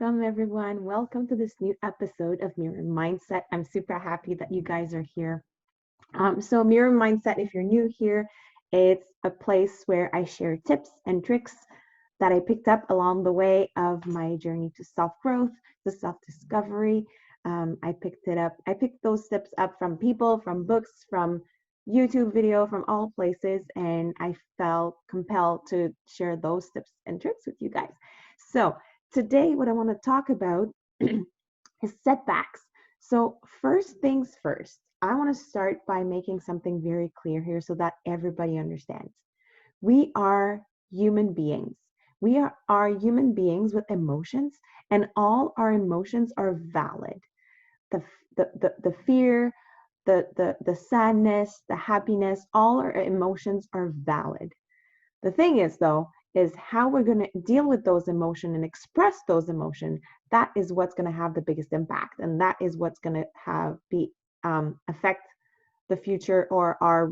Welcome, everyone. Welcome to this new episode of Myriam Mindset. I'm super happy that you guys are here. So, Myriam Mindset, if you're new here, it's a place where I share tips and tricks that I picked up along the way of my journey to self growth, to self discovery. I picked those tips up from people, from books, from YouTube video, from all places, and I felt compelled to share those tips and tricks with you guys. So, today, what I want to talk about is setbacks. So, first things first, I want to start by making something very clear here so that everybody understands. We are human beings. We are human beings with emotions, and all our emotions are valid. The, the fear, the sadness, the happiness, all our emotions are valid. The thing is, though, is how we're going to deal with those emotions and express those emotions. That is what's going to have the biggest impact, and that is what's going to affect the future or our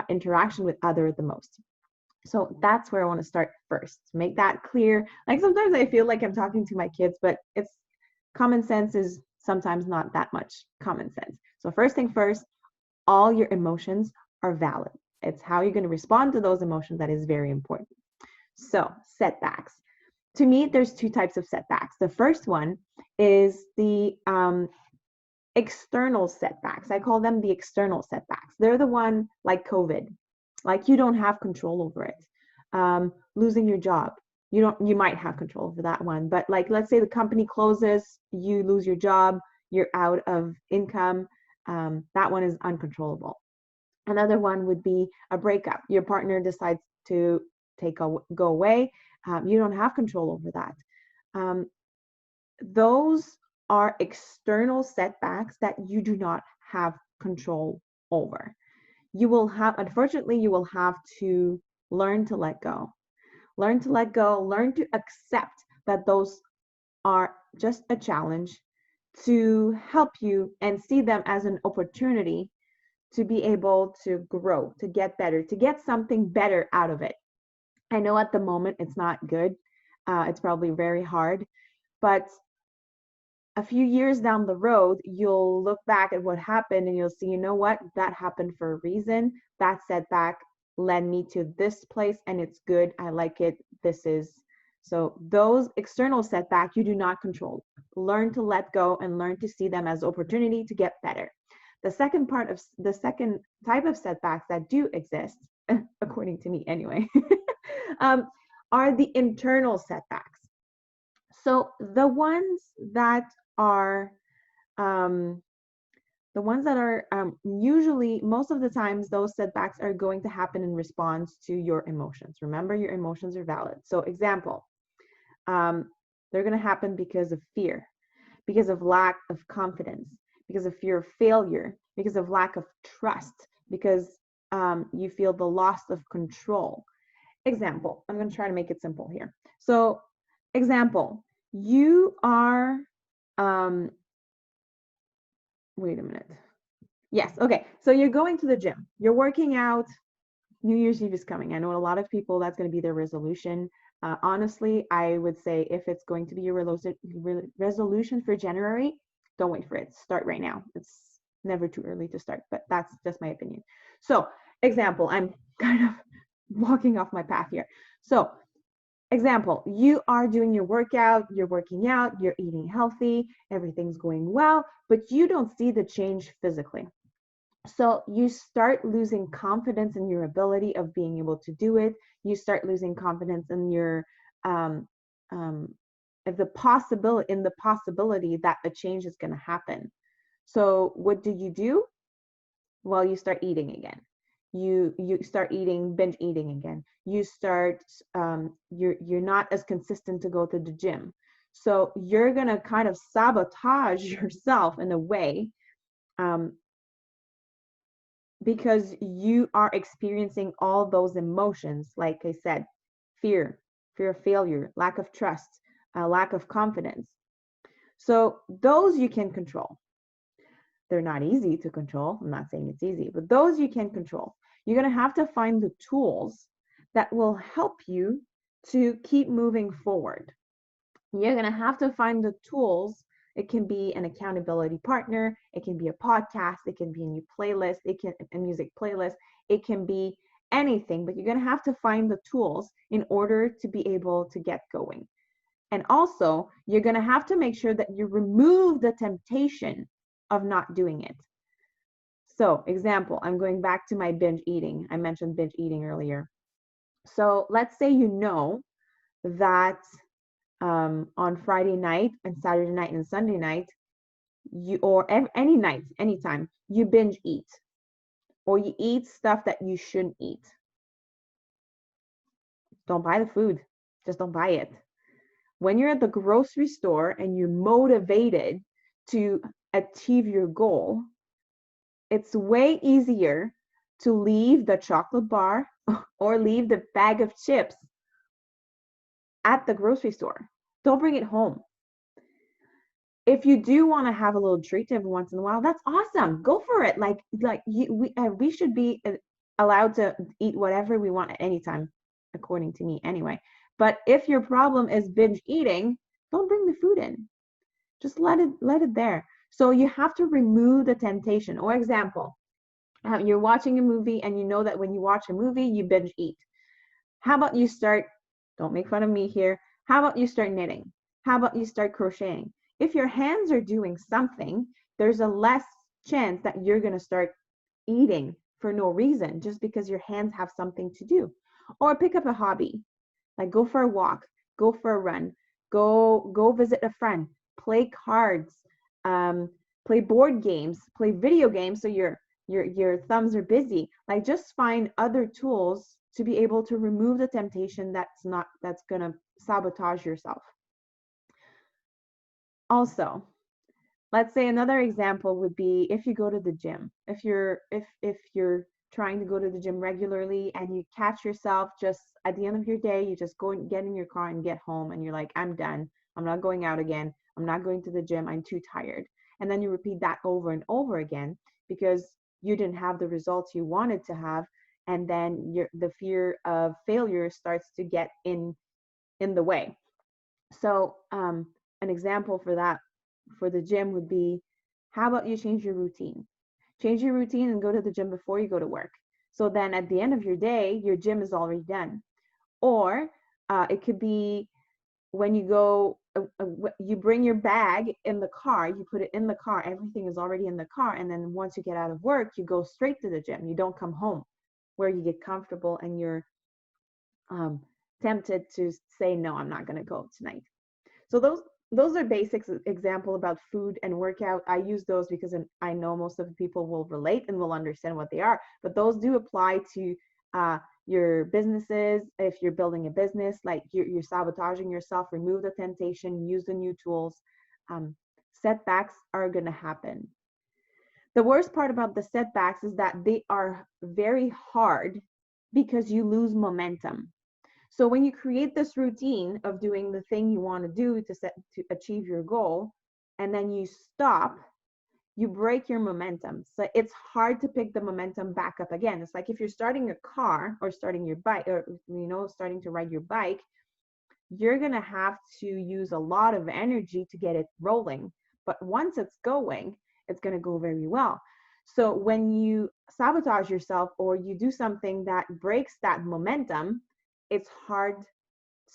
interaction with others the most. So that's where I want to start first. Make that clear. Like sometimes I feel like I'm talking to my kids, but it's common sense is sometimes not that much common sense. So first thing first, all your emotions are valid. It's how you're going to respond to those emotions that is very important. So, setbacks. To me, there's two types of setbacks. The first one is the external setbacks. I call them the external setbacks. They're the one like COVID, like you don't have control over it. Losing your job, you might have control over that one, but like let's say the company closes, you lose your job, you're out of income. That one is uncontrollable. Another one would be a breakup. Your partner decides to go away. You don't have control over that. Those are external setbacks that you do not have control over. Unfortunately, you will have to learn to let go. Learn to let go, learn to accept that those are just a challenge to help you and see them as an opportunity to be able to grow, to get better, to get something better out of it. I know at the moment it's not good. It's probably very hard, but a few years down the road, you'll look back at what happened and you'll see, you know what, that happened for a reason. That setback led me to this place and it's good. I like it. So those external setbacks you do not control. Learn to let go and learn to see them as opportunity to get better. The second type of setbacks that do exist, according to me anyway, are the internal setbacks. So the ones that are usually, most of the times, those setbacks are going to happen in response to your emotions. Remember, your emotions are valid. So example, they're going to happen because of fear, because of lack of confidence, because of fear of failure, because of lack of trust, because you feel the loss of control. Example, I'm going to try to make it simple here. So example, you are, wait a minute. Yes, okay. So you're going to the gym, you're working out, New Year's Eve is coming. I know a lot of people, that's going to be their resolution. Honestly, I would say if it's going to be your resolution for January, don't wait for it. Start right now. It's never too early to start, but that's just my opinion. So, example, I'm kind of walking off my path here. So, example, you are doing your workout, you're working out, you're eating healthy, everything's going well, but you don't see the change physically. So you start losing confidence in your ability of being able to do it. You start losing confidence in your the possibility that a change is going to happen. So what do? Well, you start eating again. You start binge eating again. You start you're not as consistent to go to the gym. So you're gonna kind of sabotage yourself in a way. Because you are experiencing all those emotions, like I said, fear of failure, lack of trust, lack of confidence. So those you can control. They're not easy to control. I'm not saying it's easy, but those you can control. You're going to have to find the tools that will help you to keep moving forward. You're going to have to find the tools. It can be an accountability partner. It can be a podcast. It can be a new playlist. It can a music playlist. It can be anything, but you're going to have to find the tools in order to be able to get going. And also, you're going to have to make sure that you remove the temptation of not doing it. So, example, I'm going back to my binge eating. I mentioned binge eating earlier. So, let's say you know that on Friday night and Saturday night and Sunday night, any night, anytime, you binge eat or you eat stuff that you shouldn't eat. Don't buy the food. Just don't buy it. When you're at the grocery store and you're motivated to achieve your goal, it's way easier to leave the chocolate bar or leave the bag of chips at the grocery store. Don't bring it home. If you do want to have a little treat every once in a while, that's awesome. Go for it. We should be allowed to eat whatever we want at any time, according to me anyway. But if your problem is binge eating, don't bring the food in. Just let it there. So you have to remove the temptation. Or example, you're watching a movie and you know that when you watch a movie, you binge eat. How about you start, don't make fun of me here, how about you start knitting? How about you start crocheting? If your hands are doing something, there's a less chance that you're going to start eating for no reason just because your hands have something to do. Or pick up a hobby, like go for a walk, go for a run, go visit a friend, play cards, play board games, play video games so your thumbs are busy. Like just find other tools to be able to remove the temptation that's going to sabotage yourself. Also, let's say another example would be if you go to the gym. If you're trying to go to the gym regularly and you catch yourself just at the end of your day, you just go and get in your car and get home and you're like, I'm done. I'm not going out again. I'm not going to the gym. I'm too tired. And then you repeat that over and over again because you didn't have the results you wanted to have. And then the fear of failure starts to get in the way. So an example for that for the gym would be, how about you change your routine? Change your routine and go to the gym before you go to work. So then at the end of your day, your gym is already done. Or it could be when you go, you bring your bag in the car, you put it in the car, everything is already in the car. And then once you get out of work, you go straight to the gym. You don't come home where you get comfortable and you're tempted to say, no, I'm not going to go tonight. So those are basic example about food and workout. I use those because I know most of the people will relate and will understand what they are. But those do apply to your businesses. If you're building a business, like you're sabotaging yourself, remove the temptation, use the new tools. Setbacks are going to happen. The worst part about the setbacks is that they are very hard because you lose momentum. So when you create this routine of doing the thing you want to do to achieve your goal, and then you stop, you break your momentum. So it's hard to pick the momentum back up again. It's like if you're starting a car or starting your bike, or starting to ride your bike, you're going to have to use a lot of energy to get it rolling. But once it's going, it's going to go very well. So when you sabotage yourself or you do something that breaks that momentum, it's hard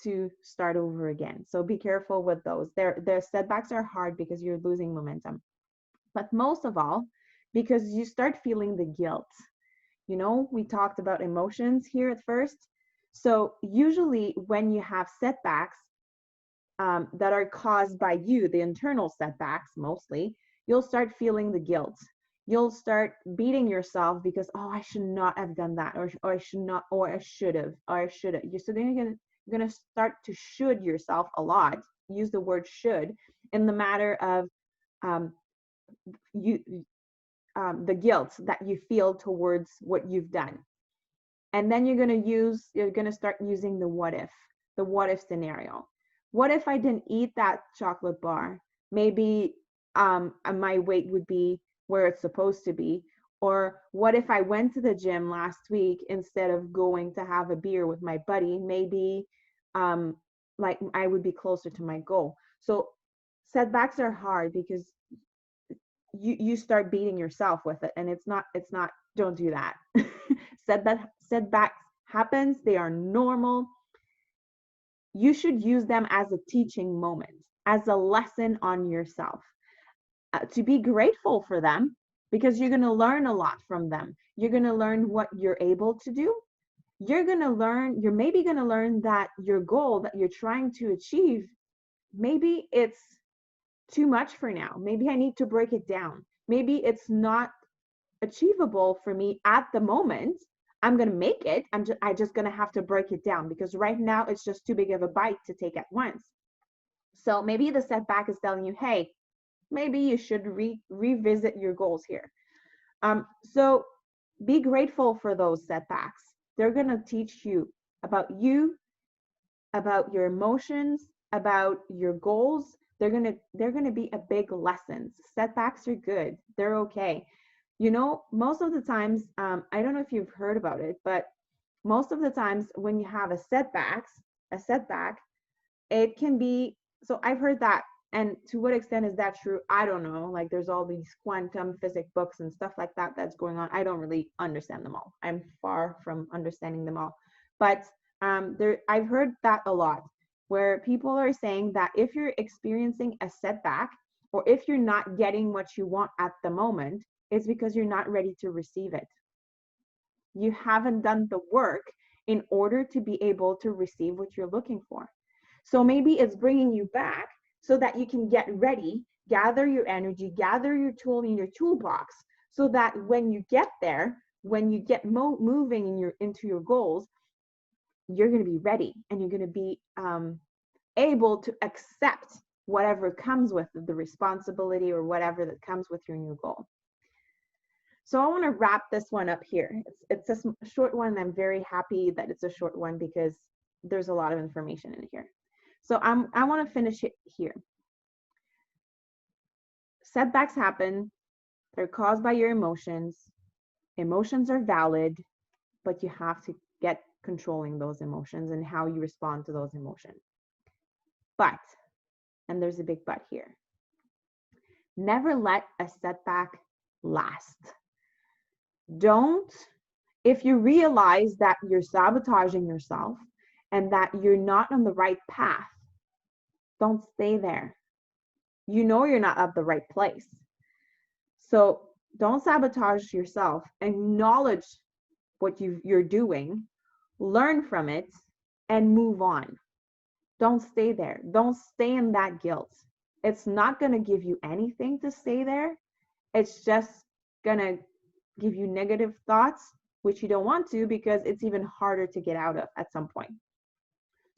to start over again. So be careful with those. Their setbacks are hard because you're losing momentum. But most of all, because you start feeling the guilt. We talked about emotions here at first. So usually when you have setbacks that are caused by you, the internal setbacks mostly, you'll start feeling the guilt. You'll start beating yourself because, oh, I should not have done that, or I should not, or I should have, or I should have. So then you're gonna start to should yourself a lot. Use the word should in the matter of the guilt that you feel towards what you've done. And then you're gonna start using the what if scenario. What if I didn't eat that chocolate bar? Maybe my weight would be where it's supposed to be. Or what if I went to the gym last week instead of going to have a beer with my buddy? Maybe like I would be closer to my goal. So setbacks are hard because you start beating yourself with it, and it's not, don't do that. Setbacks happens, they are normal. You should use them as a teaching moment, as a lesson on yourself, to be grateful for them, because you're going to learn a lot from them. You're going to learn what you're able to do. You're maybe going to learn that your goal that you're trying to achieve, maybe it's too much for now. Maybe I need to break it down. Maybe it's not achievable for me at the moment. I'm going to make it. I just going to have to break it down, because right now it's just too big of a bite to take at once. So maybe the setback is telling you, hey, maybe you should revisit your goals here. So be grateful for those setbacks. They're going to teach you, about your emotions, about your goals. They're going to be a big lessons. Setbacks are good. They're okay. You know, most of the times, I don't know if you've heard about it, but most of the times when you have a setback, it can be, so I've heard that, and to what extent is that true? I don't know. Like, there's all these quantum physics books and stuff like that that's going on. I don't really understand them all. I'm far from understanding them all. But I've heard that a lot, where people are saying that if you're experiencing a setback, or if you're not getting what you want at the moment, it's because you're not ready to receive it. You haven't done the work in order to be able to receive what you're looking for. So maybe it's bringing you back so that you can get ready, gather your energy, gather your tool in your toolbox, so that when you get there, when you get moving into your goals, you're going to be ready, and you're going to be able to accept whatever comes with the responsibility, or whatever that comes with your new goal. So I want to wrap this one up here. It's a short one. I'm very happy that it's a short one, because there's a lot of information in here. So I want to finish it here. Setbacks happen. They're caused by your emotions. Emotions are valid, but you have to get controlling those emotions and how you respond to those emotions. But, and there's a big but here, never let a setback last. Don't, if you realize that you're sabotaging yourself and that you're not on the right path, don't stay there. You know you're not at the right place. So don't sabotage yourself. Acknowledge what you're doing, learn from it, and move on. Don't stay there. Don't stay in that guilt. It's not going to give you anything to stay there. It's just going to give you negative thoughts, which you don't want to, because it's even harder to get out of at some point.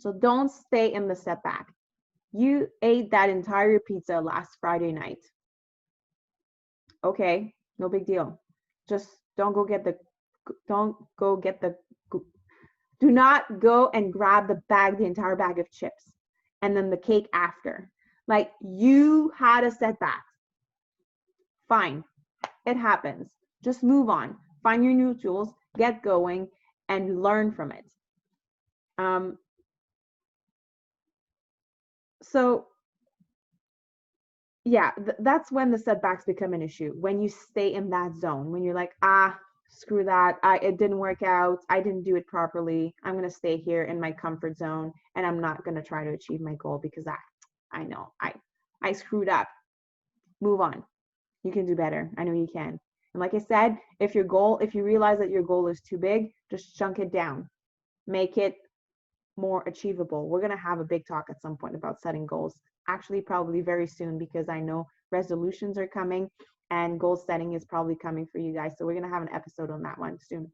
So don't stay in the setback. You ate that entire pizza last Friday night. Okay, no big deal. Just do not go and grab the entire bag of chips, and then the cake after. Like, you had a setback. Fine, it happens. Just move on. Find your new tools, get going, and learn from it. So yeah, that's when the setbacks become an issue. When you stay in that zone, when you're like, screw that, it didn't work out, I didn't do it properly, I'm going to stay here in my comfort zone, and I'm not going to try to achieve my goal because I know I screwed up. Move on. You can do better. I know you can. And like I said, if you realize that your goal is too big, just chunk it down. Make it more achievable. We're going to have a big talk at some point about setting goals. Actually, probably very soon, because I know resolutions are coming and goal setting is probably coming for you guys. So we're going to have an episode on that one soon.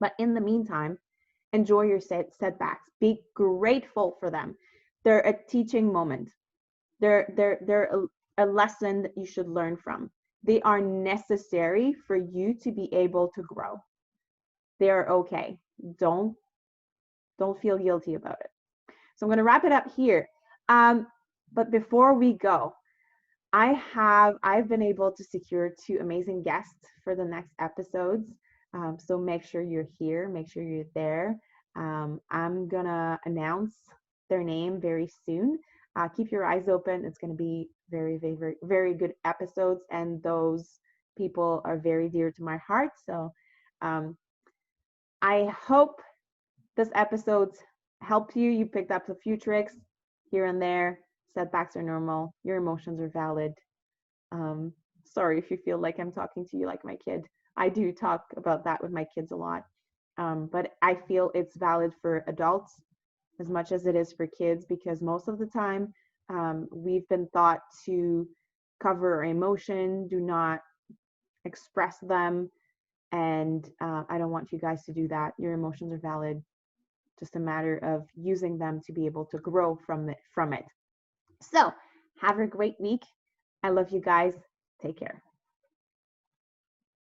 But in the meantime, enjoy your setbacks. Be grateful for them. They're a teaching moment. They're a lesson that you should learn from. They are necessary for you to be able to grow. They're okay. Don't feel guilty about it. So I'm going to wrap it up here. But before we go, I've been able to secure 2 amazing guests for the next episodes. So make sure you're here. Make sure you're there. I'm going to announce their name very soon. Keep your eyes open. It's going to be very, very, very, very good episodes, and those people are very dear to my heart. So I hope this episode helped you. You picked up a few tricks here and there. Setbacks are normal. Your emotions are valid. Sorry if you feel like I'm talking to you like my kid. I do talk about that with my kids a lot. But I feel it's valid for adults as much as it is for kids, because most of the time we've been taught to cover our emotion, do not express them. And I don't want you guys to do that. Your emotions are valid. Just a matter of using them to be able to grow from it. So have a great week. I love you guys. Take care.